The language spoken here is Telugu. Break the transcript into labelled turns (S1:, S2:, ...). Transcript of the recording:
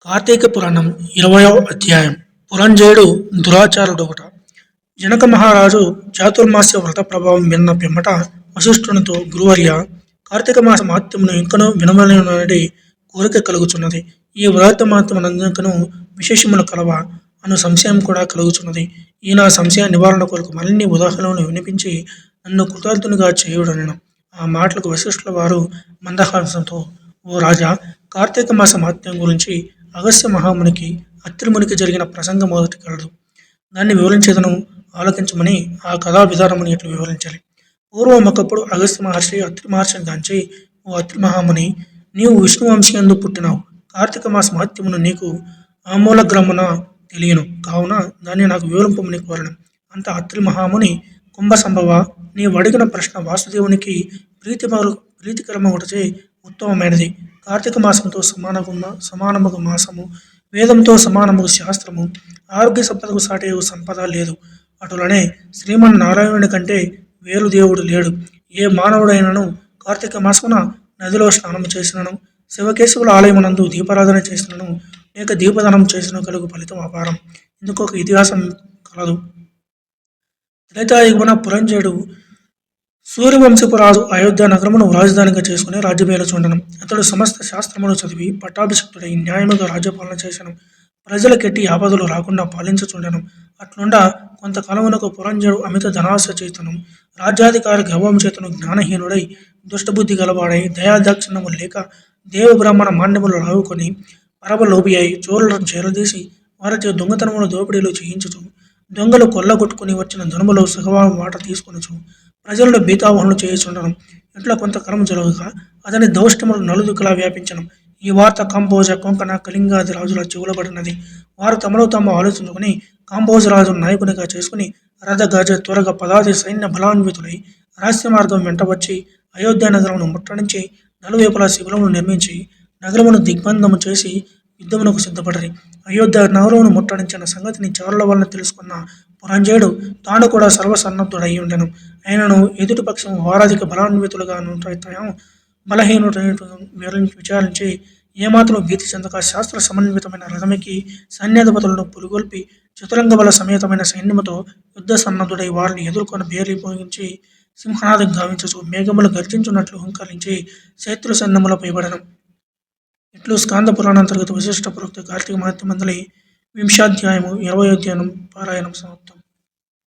S1: కార్తీక పురాణం 20వ అధ్యాయం. పురంజయుడు దురాచారుడొకట. జనక మహారాజు చాతుర్మాస్య వ్రత ప్రభావం విన్న పిమ్మట వశిష్ఠునితో, గురువర్య, కార్తీక మాస మహాత్మ్యమును ఇంకనూ వినవలెనని కోరిక కలుగుచున్నది. ఈ వ్రత మహాత్మ్యమునందుకను విశేషములు కలవా అను సంశయం కూడా కలుగుచున్నది. ఈ నా సంశయ నివారణ కొరకు మరిన్ని ఉదాహరణలు వినిపించి నన్ను కృతార్థునిగా చేయుడనెను. ఆ మాటలకు వశిష్ఠుల వారు మందహాసంతో, ఓ రాజా, కార్తీక మాస మహాత్మ్యం గురించి అగస్త్య మహామునికి అత్రిమునికి జరిగిన ప్రసంగం మొదటి కలదు. దాన్ని వివరించేదను, ఆలోకించమని ఆ కథా విధానముని ఇట్లు వివరించాలి. పూర్వం ఒకప్పుడు అగస్త్య మహర్షి అత్రి మహర్షిని గాంచి, ఓ అత్రి మహాముని, నీవు విష్ణువంశీయందు పుట్టినావు. కార్తీక మాస మహత్యమును నీకు ఆమూలగ్రమున తెలియను కావున దాన్ని నాకు వివరింపమని కోరను. అంత అత్రి మహాముని, కుంభ సంభవ, నీవు అడిగిన ప్రశ్న వాసుదేవునికి ప్రీతికరమగుటచే ఉత్తమమైనది. కార్తీక మాసంతో సమానముగు మాసము, వేదంతో సమానముగు శాస్త్రము, ఆరోగ్య సంపదకు సాటి సంపద లేదు. అటులనే శ్రీమన్నారాయణుని కంటే వేరు దేవుడు లేడు. ఏ మానవుడైనను కార్తీక మాసమున నదిలో స్నానము చేసినను, శివకేశవుల ఆలయమునందు దీపారాధన చేసినను, లేక దీపదానం చేసిన కలుగు ఫలితం అపారం. ఇందుకు ఒక ఇతిహాసం కలదు. త్రేతాయుగమున పురంజయుడు సూర్యవంశపు రాజు అయోధ్య నగరమును రాజధానిగా చేసుకుని రాజ్యమేలుచుండెను. అతడు సమస్త శాస్త్రములు చదివి పట్టాభిషిక్తుడై న్యాయముగా రాజ్యపాలన చేసెను. ప్రజలకెట్టి ఆపదలు రాకుండా పాలించుచుండెను. అట్లుండా కొంతకాలమునకు పురంజయుడు అమిత ధనాశ చేతను, రాజ్యాధికారి గర్వము చేతను జ్ఞానహీనుడై, దుష్టబుద్ధి గలవాడై, దయాదాక్షిణ్యము లేక దేవబ్రాహ్మణ మాన్యములు లాగుకొని పరమలోభి అయి చోరులను చేరదీసి వారిచే దొంగతనములు దోపిడీలు చేయించుచు, దొంగలు కొల్లగొట్టుకుని వచ్చిన ధనములో సగభాగం వాట తీసుకొనుచు ప్రజలను బీతావహులు చేయుచుండను. ఇట్లా కొంతకాలం జరగగా అతని దౌష్ట్యములు నలుదిక్కులా వ్యాపించను. ఈ వార్త కాంబోజ, కొంకణ, కళింగాది రాజుల చెవులబడినది. వారు తమలో తాము ఆలోచించుకుని కాంబోజ రాజు నాయకునిగా చేసుకుని రథ గజ త్వరగ పదాతి సైన్య బలాన్వితులై రహస్య మార్గం వెంట వచ్చి అయోధ్య నగరమును ముట్టడించి నలువైపులా శిబిరమును నిర్మించి నగరమును దిగ్బంధము చేసి యుద్ధమునకు సిద్ధపడరి. అయోధ్య నగరమును ముట్టడించిన సంగతిని చారుల వలన తెలుసుకున్న పురంజయుడు తాను కూడా సర్వసన్నద్ధుడై ఉండెను. ఆయనను ఎదుటి పక్షం వారాధిక బలాన్వితులుగా బలహీనుడు విచారించి ఏమాత్రం భీతి చెందక శాస్త్ర సమన్వితమైన రథమికి సైన్యాధిపతులను పురుగొల్పి చతురంగ బల సమేతమైన సైన్యముతో యుద్ధ సన్నద్ధుడై వారిని ఎదుర్కొని బేరి పోగించి సింహనాదం గావించుచు మేఘములు గర్జించున్నట్లు హుంకరించి శత్రు సైన్యములపై పడెను. ఇట్లు స్కాంద పురాణాంతర్గత విశిష్ట ప్రోక్త కార్తీక మహాత్మ్య మందలి 20వ అధ్యాయము 20వ అధ్యాయం పారాయణం సమాప్తం.